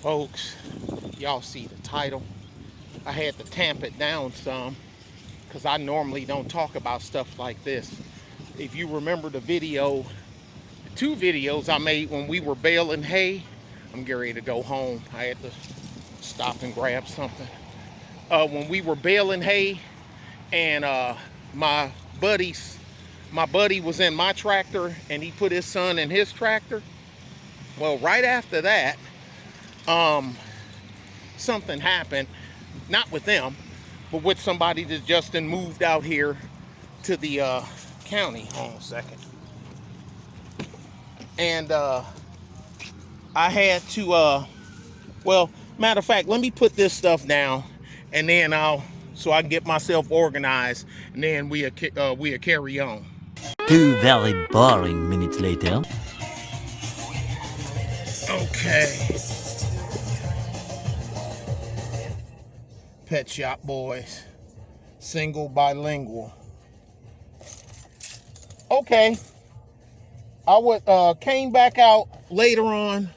Folks, y'all see the title. I had to tamp it down some because I normally don't talk about stuff like this. If you remember the video, the two videos I made when we were baling hay, I'm getting ready to go home. I had to stop and grab something. When we were baling hay and my buddy was in my tractor and he put his son in his tractor. Well, right after that, something happened, not with them, but with somebody that just moved out here to the county. Hold on a second. And I had to, well, matter of fact, let me put this stuff down, and then so I can get myself organized, and then we'll carry on. 2 very boring minutes later. Okay. Pet Shop Boys. Single bilingual. Okay. I came back out later on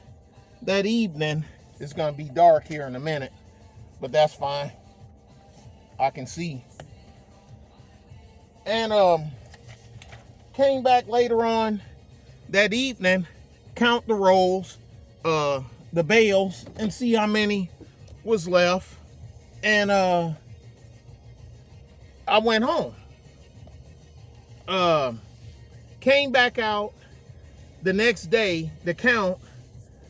that evening. It's gonna be dark here in a minute, but that's fine. I can see. And came back later on that evening, count the rolls, the bales, and see how many was left. And I went home. Came back out the next day to count,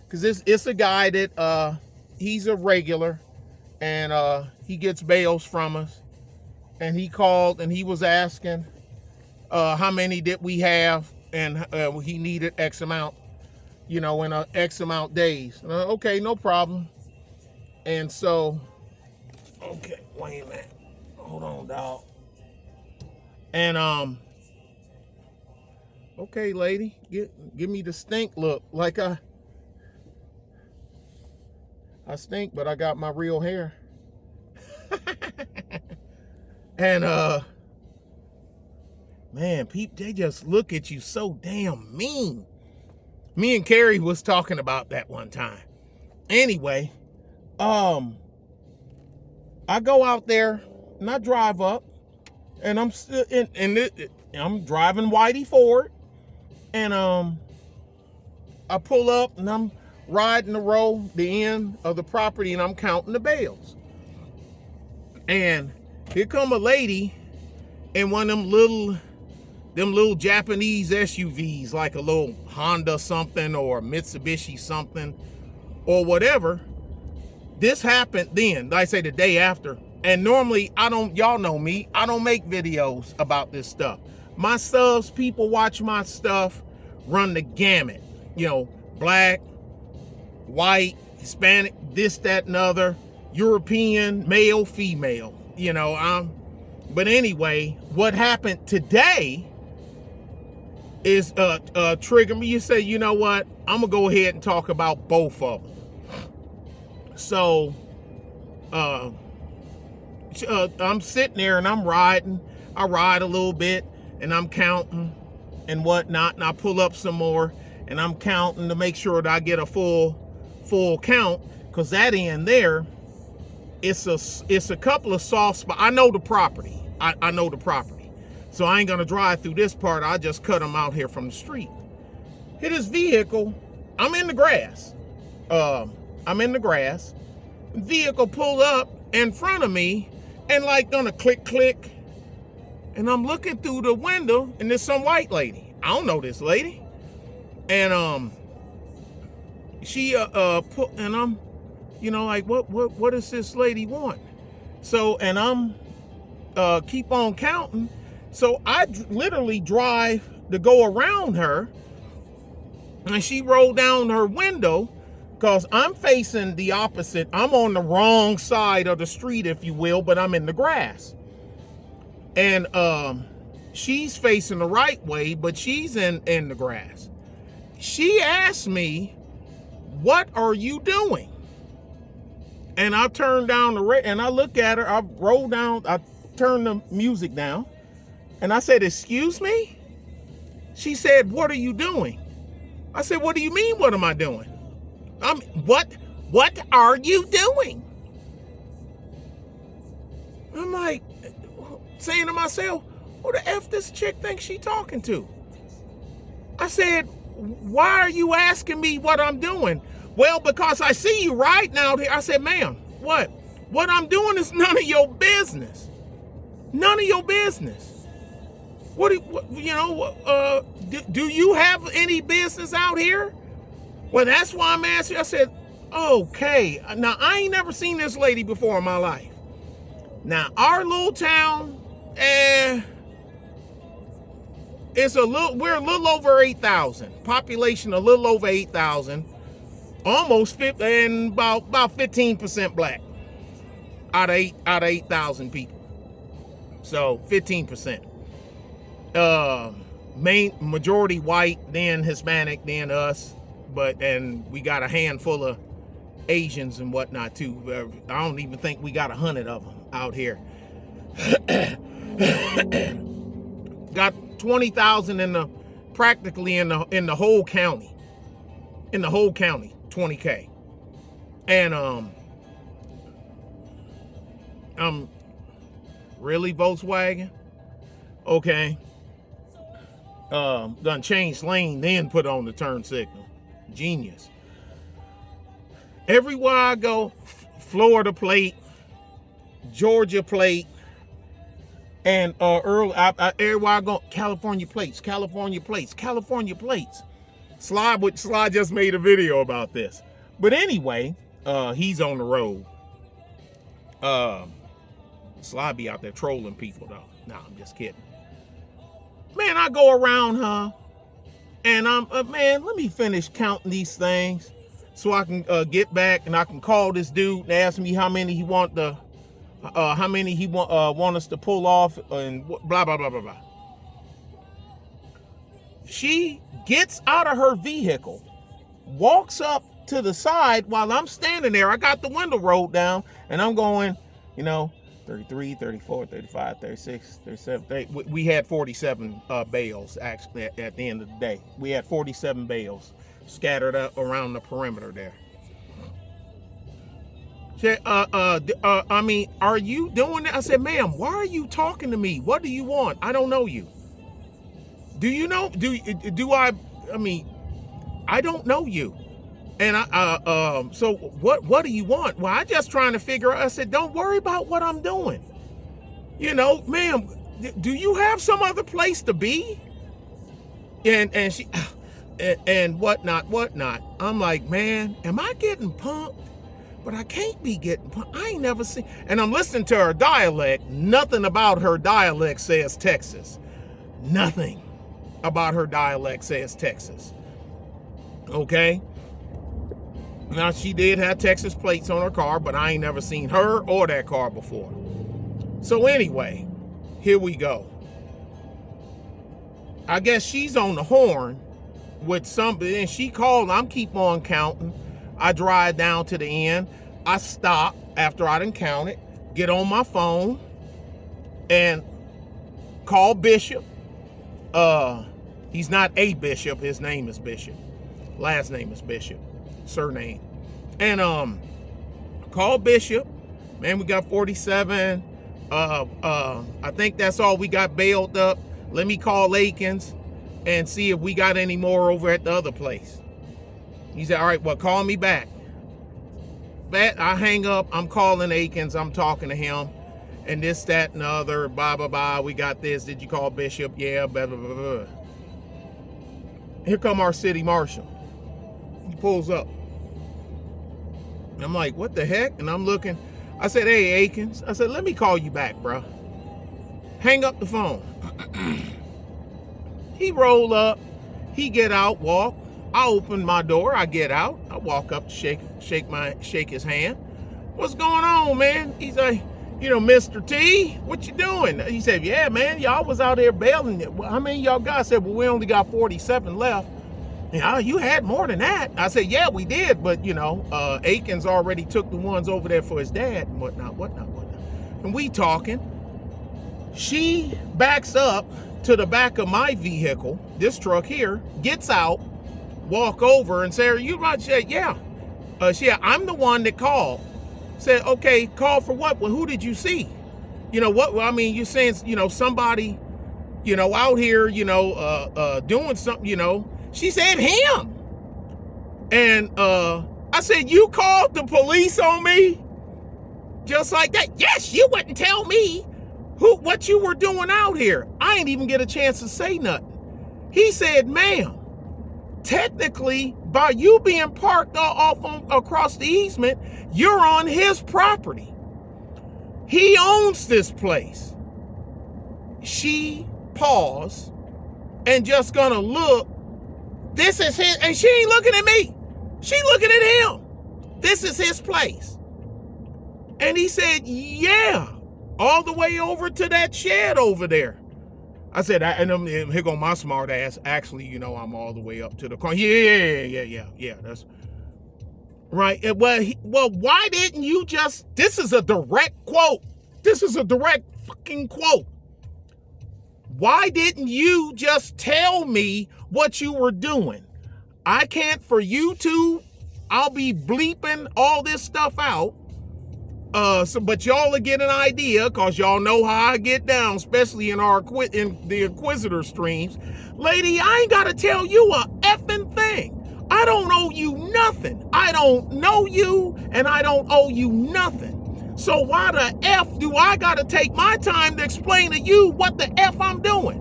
because it's a guy that he's a regular, and he gets bales from us. And he called and he was asking how many did we have, and he needed X amount, in X amount days. Okay, no problem. And so, okay, wait a minute. Hold on, dog. And okay, lady, give me the stink look. Like I stink, but I got my real hair. And man, people, they just look at you so damn mean. Me and Carrie was talking about that one time. Anyway, I go out there and I drive up, and I'm still I'm driving Whitey Ford, and I pull up and I'm riding the end of the property, and I'm counting the bales. And here come a lady in one of them little Japanese SUVs, like a little Honda something or Mitsubishi something or whatever. This happened then, like I say, the day after. And normally y'all know me, I don't make videos about this stuff. My subs, people watch my stuff, run the gamut. Black, white, Hispanic, this, that, and other, European, male, female. But anyway, what happened today is trigger me. You say, you know what? I'm gonna go ahead and talk about both of them. So I'm sitting there and I'm riding. I ride a little bit and I'm counting and whatnot, and I pull up some more and I'm counting to make sure that I get a full count, because that end there, it's a couple of soft spots. I know the property. I know the property. So I ain't gonna drive through this part. I just cut them out here from the street. Hit his vehicle. I'm in the grass. Vehicle pulled up in front of me and like gonna click. And I'm looking through the window and there's some white lady. I don't know this lady. And she put, and I'm like, what does this lady want? So, and I'm keep on counting. So I literally drive to go around her, and she rolled down her window, because I'm facing the opposite. I'm on the wrong side of the street, if you will, but I'm in the grass. And she's facing the right way, but she's in the grass. She asked me, "What are you doing?" And I turned down and I look at her. I roll down. I turn the music down, and I said, "Excuse me?" She said, "What are you doing?" I said, "What do you mean? What am I doing?" What are you doing? I'm like, saying to myself, who the F this chick thinks she talking to? I said, why are you asking me what I'm doing? Well, because I see you riding out here. I said, ma'am, what? What I'm doing is none of your business. None of your business. Do you have any business out here? Well, that's why I'm asking. I said, okay. Now, I ain't never seen this lady before in my life. Now, our little town, we're a little over 8,000. Population a little over 8,000. Almost 50, and about 15% black out of 8,000 people. So 15%. Main majority white, then Hispanic, then us. And we got a handful of Asians and whatnot too. I don't even think we got 100 of them out here. Got 20,000 practically in the whole county. In the whole county, 20K. And really Volkswagen? Okay. Done changed lane, then put on the turn signal. Genius. Everywhere I go, Florida plate, Georgia plate, and everywhere I go, California plates. Slide just made a video about this. But anyway, he's on the road. Sly be out there trolling people though. Nah, I'm just kidding. Man, I go around her, and I'm man, let me finish counting these things so I can get back and I can call this dude and ask me how many he want us to pull off and blah blah blah blah blah. She gets out of her vehicle, walks up to the side while I'm standing there. I got the window rolled down and I'm going, 33, 34, 35, 36, 37. We had 47 bales actually at the end of the day. We had 47 bales scattered up around the perimeter there. She said, are you doing that? I said, ma'am, why are you talking to me? What do you want? I don't know you. Do you know? I don't know you. And so what do you want? Well, I just trying to figure out. I said, don't worry about what I'm doing. Ma'am, do you have some other place to be? And she, and whatnot. I'm like, man, am I getting punked? But I can't be getting punked. I ain't never seen, and I'm listening to her dialect. Nothing about her dialect says Texas. Nothing about her dialect says Texas. Okay? Now, she did have Texas plates on her car, but I ain't never seen her or that car before. So anyway, here we go. I guess she's on the horn with somebody, and she called. I'm keep on counting. I drive down to the end. I stop after I done counted, get on my phone, and call Bishop. He's not a bishop. His name is Bishop. Last name is Bishop. Surname. And call Bishop. Man, we got 47. I think that's all we got bailed up. Let me call Akins and see if we got any more over at the other place. He said, all right, well, call me back. I hang up. I'm calling Akins. I'm talking to him. And this, that, and the other. Blah, blah, blah. We got this. Did you call Bishop? Yeah, blah, blah, blah, blah. Here come our city marshal. He pulls up. And I'm like, what the heck? And I'm looking. I said, hey, Akins. I said, let me call you back, bro. Hang up the phone. He roll up. He get out, walk. I open my door. I get out. I walk up to shake his hand. What's going on, man? He's like, Mr. T, what you doing? He said, yeah, man, y'all was out there bailing it. Well, how many y'all got? I said, well, we only got 47 left. You had more than that. I said, yeah, we did. But, Akins already took the ones over there for his dad and whatnot. And we talking. She backs up to the back of my vehicle, this truck here, gets out, walk over and say, are you right? She said, yeah. I'm the one that called. Said, okay, call for what? Well, who did you see? You know what? Well, I mean, you're saying, somebody, out here, doing something, She said him. And I said, you called the police on me? Just like that. Yes, you wouldn't tell me what you were doing out here. I ain't even get a chance to say nothing. He said, ma'am, technically, by you being parked across the easement, you're on his property. He owns this place. She paused and just gonna look. This is his, and she ain't looking at me. She looking at him. This is his place. And he said, yeah, all the way over to that shed over there. I said, and here go my smart ass. Actually, I'm all the way up to the car. Yeah. That's right. Well, why didn't you just, this is a direct quote. This is a direct fucking quote. Why didn't you just tell me what you were doing? I can't, for YouTube, I'll be bleeping all this stuff out. But y'all will get an idea, because y'all know how I get down, especially in the Inquisitor streams. Lady, I ain't got to tell you a effing thing. I don't owe you nothing. I don't know you, and I don't owe you nothing. So why the F do I got to take my time to explain to you what the F I'm doing?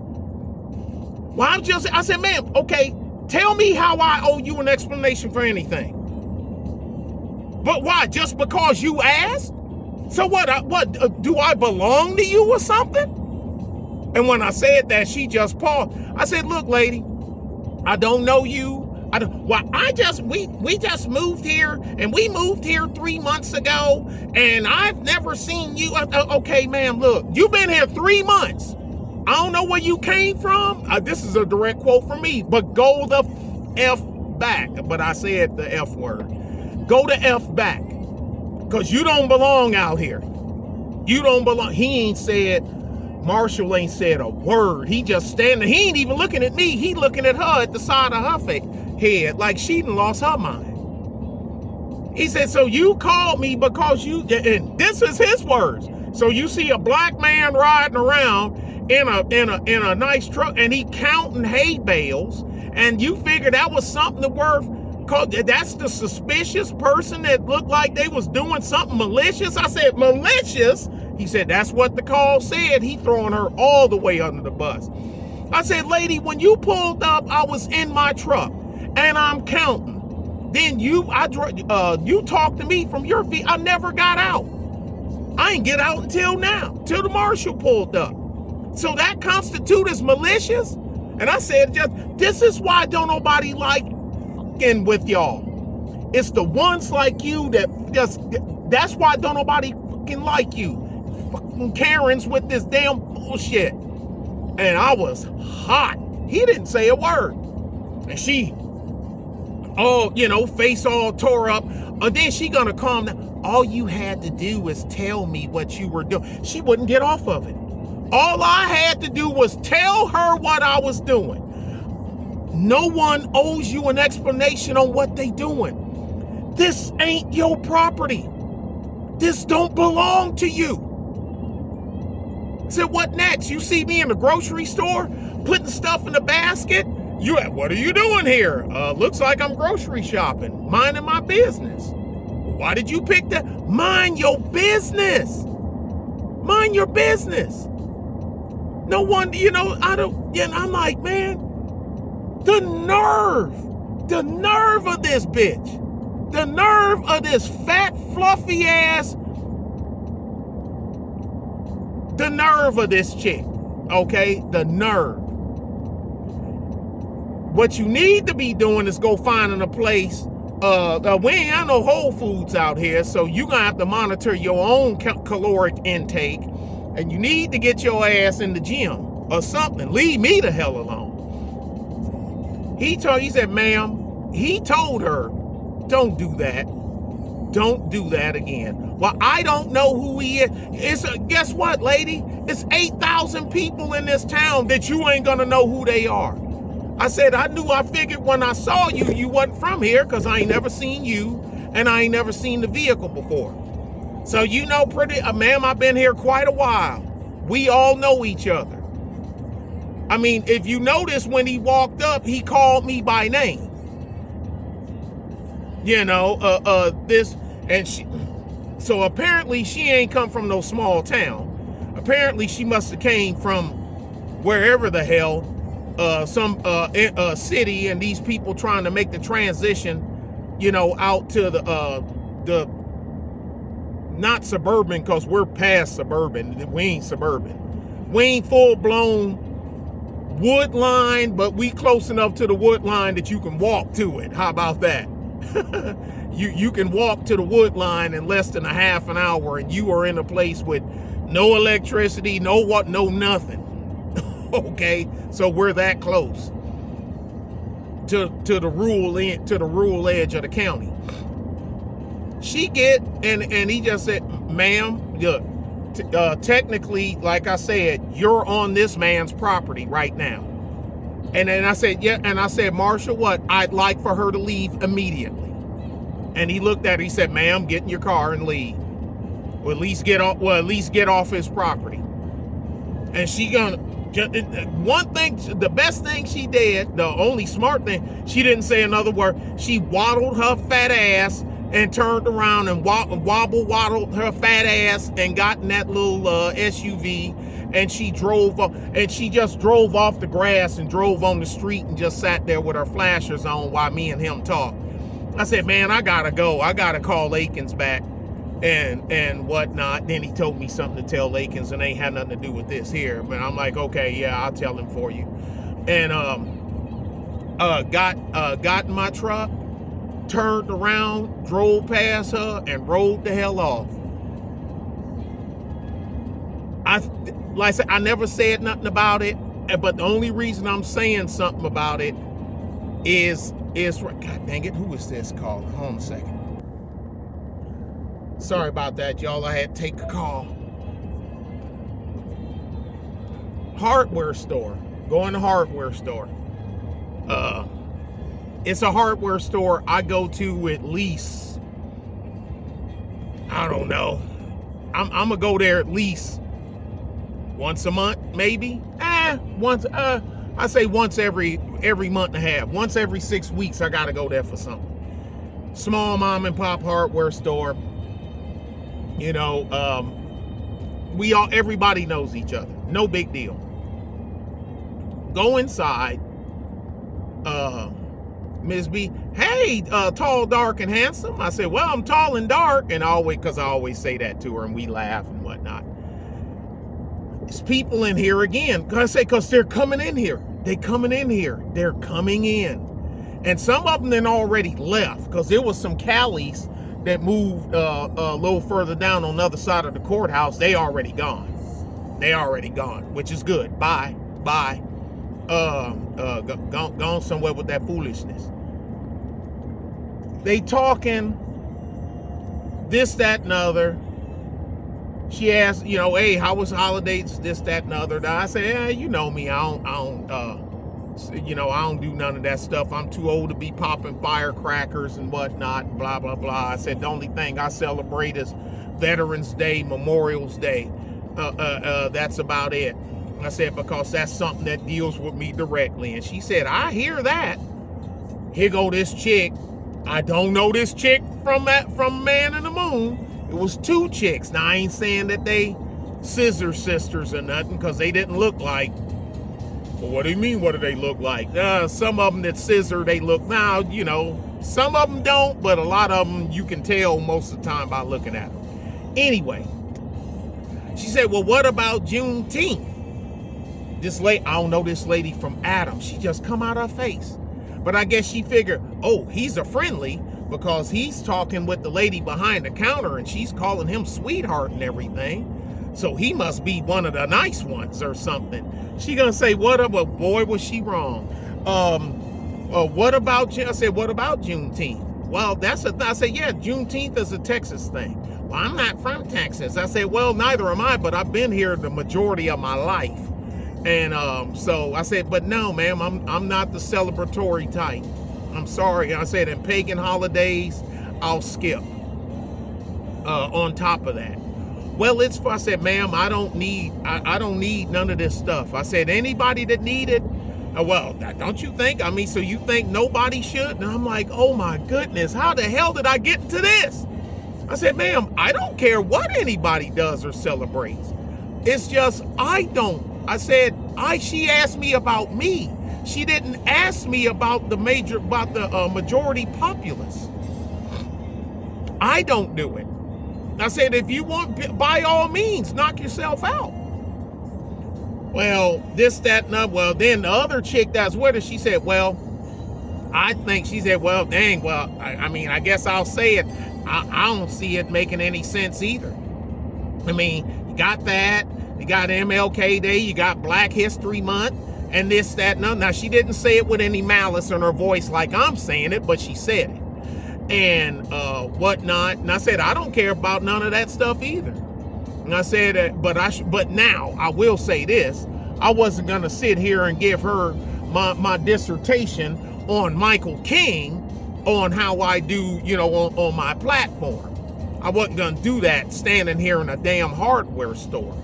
Well, I said, ma'am, okay, tell me how I owe you an explanation for anything. But why? Just because you asked? So what, do I belong to you or something? And when I said that, she just paused. I said, look, lady, I don't know you. We just moved here, and we moved here 3 months ago, and I've never seen you. Okay, ma'am, look, you've been here 3 months. I don't know where you came from. This is a direct quote from me, but go the F back. But I said the F word. Go the F back. Because you don't belong out here. You don't belong. Marshall ain't said a word. He just standing. He ain't even looking at me. He looking at her at the side of her head like she done lost her mind. He said, so you called me because and this is his words. So you see a black man riding around in a nice truck, and he counting hay bales, and you figure that was something worth. That's the suspicious person that looked like they was doing something malicious. I said, malicious? He said, that's what the call said. He throwing her all the way under the bus. I said, lady, when you pulled up, I was in my truck and I'm counting. Then you talked to me from your feet. I never got out. I ain't get out until now, till the marshal pulled up. So that constitute as malicious? And I said, this is why don't nobody like with y'all. It's the ones like you that's why don't nobody fucking like you. Fucking Karens with this damn bullshit. And I was hot. He didn't say a word. And she face all tore up. And then she gonna calm down. All you had to do was tell me what you were doing. She wouldn't get off of it. All I had to do was tell her what I was doing. No one owes you an explanation on what they doing. This ain't your property. This don't belong to you. So what next? You see me in the grocery store putting stuff in the basket? What are you doing here? Looks like I'm grocery shopping, minding my business. Why did you pick that? Mind your business. Mind your business. No one, I'm like, man, the nerve of this bitch, the nerve of this fat, fluffy ass, the nerve of this chick, okay? The nerve. What you need to be doing is go finding a place. We ain't got no Whole Foods out here, so you're gonna have to monitor your own caloric intake, and you need to get your ass in the gym or something. Leave me the hell alone. He said, ma'am, he told her, don't do that. Don't do that again. Well, I don't know who he is. Guess what, lady? It's 8,000 people in this town that you ain't gonna know who they are. I said, I figured when I saw you, you wasn't from here, because I ain't never seen you. and I ain't never seen the vehicle before. So you know, ma'am, I've been here quite a while. We all know each other. I mean, if you notice when he walked up, he called me by name. You know, this, and so apparently she ain't come from no small town. Apparently she must have came from wherever the hell, some city, and these people trying to make the transition, you know, out to the not suburban, because we're past suburban. We ain't suburban. We ain't full-blown wood line, but we close enough to the wood line that you can walk to it. How about that? you can walk to the wood line in less than a half an hour, and you are in a place with no electricity, no nothing. Okay, so we're that close to the rural edge of the county. And he just said, ma'am, look, technically, like I said, you're on this man's property right now. And then I said, yeah. And I said, Marshall, what? I'd like for her to leave immediately. And he looked at her, he said, ma'am, get in your car and leave. Or at least get off his property. And she gonna, one thing, the best thing she did, the only smart thing, she didn't say another word. She waddled her fat ass and turned around and waddled her fat ass and got in that little SUV, and she drove up, and she just drove off the grass and drove on the street and just sat there with her flashers on while me and him talked. I said, man, I gotta go. I gotta call Akins back and whatnot. Then he told me something to tell Akins, and they ain't had nothing to do with this here. But I'm like, okay, yeah, I'll tell him for you. And got in my truck, turned around, drove past her, and rode the hell off. Like I said, I never said nothing about it, but the only reason I'm saying something about it is God dang it, who is this calling? Hold on a second. Sorry about that, y'all. I had to take a call. Hardware store. Going to hardware store. It's a hardware store I go to at least, I don't know. I'm gonna go there at least once a month, maybe. Once. I say once every month and a half. Once every 6 weeks, I gotta go there for something. Small mom and pop hardware store. You know, everybody knows each other. No big deal. Go inside. Ms. B, hey, tall, dark, and handsome. I said, well, I'm tall and dark, and I always say that to her, and we laugh and whatnot. There's people in here again. Because they're coming in here. They're coming in. And some of them then already left, because there was some Callies that moved a little further down on the other side of the courthouse. They already gone, which is good. Bye. Gone somewhere with that foolishness. They talking this, that, and other. She asked, you know, hey, how was holidays? This, that, and other. I said, yeah, you know me. I don't do none of that stuff. I'm too old to be popping firecrackers and whatnot, and blah, blah, blah. I said, the only thing I celebrate is Veterans Day, Memorial's Day. That's about it. I said, because that's something that deals with me directly. And she said, I hear that. Here go this chick. I don't know this chick from Man in the Moon. It was two chicks. Now, I ain't saying that they scissor sisters or nothing, because they didn't look like. Well, what do you mean, what do they look like? Some of them that scissor, they look, now, you know, some of them don't, but a lot of them you can tell most of the time by looking at them. Anyway, she said, well, what about Juneteenth? This lady, I don't know this lady from Adam. She just come out her face. But I guess she figured, oh, he's a friendly, because he's talking with the lady behind the counter and she's calling him sweetheart and everything. So he must be one of the nice ones or something. She gonna say, what about, boy, was she wrong. What about, I said, what about Juneteenth? Well, I said, yeah, Juneteenth is a Texas thing. Well, I'm not from Texas. I said, well, neither am I, but I've been here the majority of my life. And so I said, but no, ma'am, I'm not the celebratory type. I'm sorry. I said, in pagan holidays, I'll skip on top of that. Well, I said, ma'am, I don't need none of this stuff. I said, anybody that needed, well, don't you think? I mean, so you think nobody should? And I'm like, oh my goodness, how the hell did I get into this? I said, ma'am, I don't care what anybody does or celebrates. It's just, I don't. I said, she asked me about me. She didn't ask me about the majority populace. I don't do it. I said, if you want, by all means, knock yourself out. Well, this, that, and that. Well, then the other chick that's with her, she said, well, dang, well, I mean, I guess I'll say it. I don't see it making any sense either. I mean, you got that, you got MLK Day, you got Black History Month, and this, that, and that. Now, she didn't say it with any malice in her voice like I'm saying it, but she said it. And whatnot. And I said, I don't care about none of that stuff either. And I said, but now I will say this. I wasn't going to sit here and give her my dissertation on Michael King on how I do, on my platform. I wasn't going to do that standing here in a damn hardware store.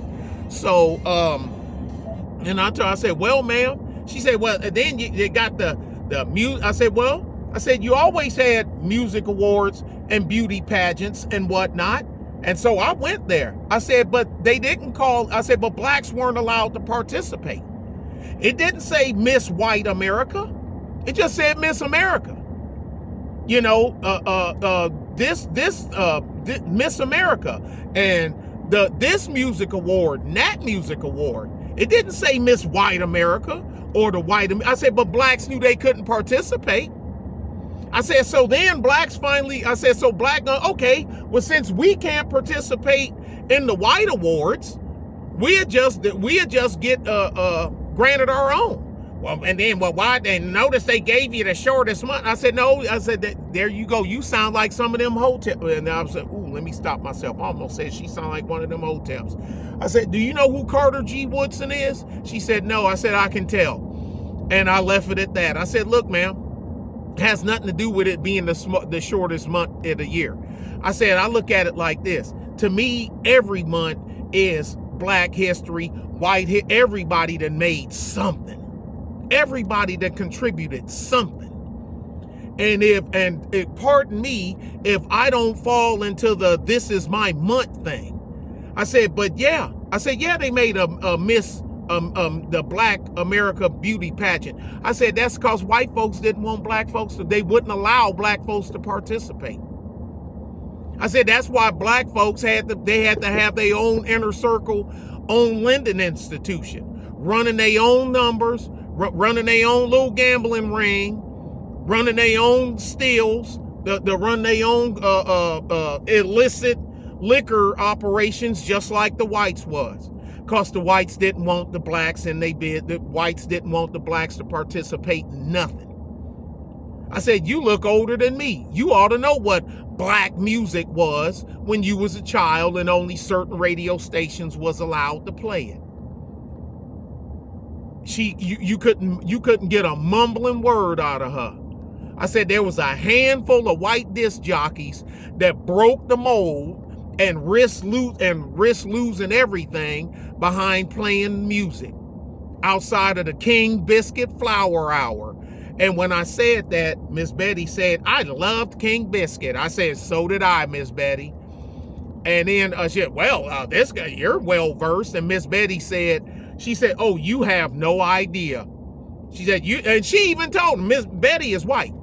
So, and I said, well, ma'am. She said, well, then you got the music. I said, well, you always had music awards and beauty pageants and whatnot. And so I went there. I said, but but blacks weren't allowed to participate. It didn't say Miss White America. It just said Miss America. This Miss America and this music award, and that music award. It didn't say Miss White America or the white. I said, but blacks knew they couldn't participate. I said, so then blacks finally, okay, well, since we can't participate in the white awards, we just get granted our own. Well, and then, why? And notice they gave you the shortest month. I said, no. I said, there you go. You sound like some of them hotels. And I said, ooh, let me stop myself. I almost said she sounded like one of them hotels. I said, do you know who Carter G. Woodson is? She said, no. I said, I can tell. And I left it at that. I said, look, ma'am, it has nothing to do with it being the shortest month of the year. I said, I look at it like this. To me, every month is Black history, everybody that made something. Everybody that contributed something. And pardon me if I don't fall into this is my month thing. I said, but yeah. I said, yeah, they made a Miss the Black America beauty pageant. I said, that's because white folks didn't want black folks they wouldn't allow black folks to participate. I said, that's why black folks had to have their own inner circle, own lending institution, running their own numbers, running their own little gambling ring, running their own stills, run their own illicit liquor operations, just like the whites was. Because the whites didn't want the blacks, and the whites didn't want the blacks to participate in nothing. I said, you look older than me. You ought to know what black music was when you was a child and only certain radio stations was allowed to play it. You couldn't get a mumbling word out of her. I said there was a handful of white disc jockeys that broke the mold and risk losing everything behind playing music outside of the King Biscuit Flower Hour. And when I said that, Miss Betty said, I loved King Biscuit. I said, so did I, Miss Betty. And then she said, well, this guy, you're well versed. And Miss Betty she said, oh, you have no idea. She said, and she even told him, Miss Betty is white.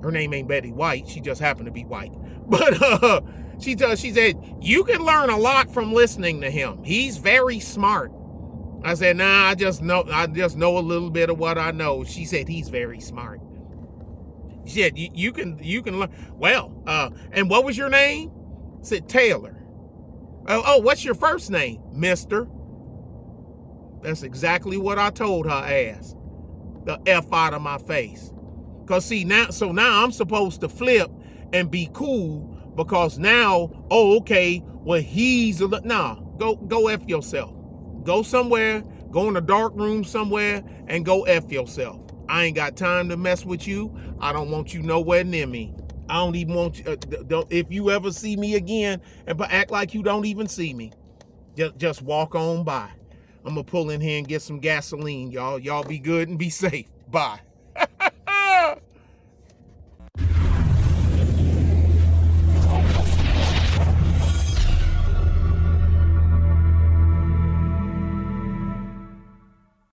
Her name ain't Betty White. She just happened to be white. But she said, you can learn a lot from listening to him. He's very smart. I said, nah, I just know a little bit of what I know. She said, he's very smart. She said, you can learn. Well, and what was your name? I said, Taylor. Oh, what's your first name? Mister. That's exactly what I told her ass. The F out of my face. Cause see, now I'm supposed to flip and be cool because now, oh, okay, well, go F yourself. Go somewhere, go in a dark room somewhere and go F yourself. I ain't got time to mess with you. I don't want you nowhere near me. I don't even want you. Don't, if you ever see me again and act like you don't even see me, just walk on by. I'm gonna pull in here and get some gasoline, y'all. Y'all be good and be safe. Bye.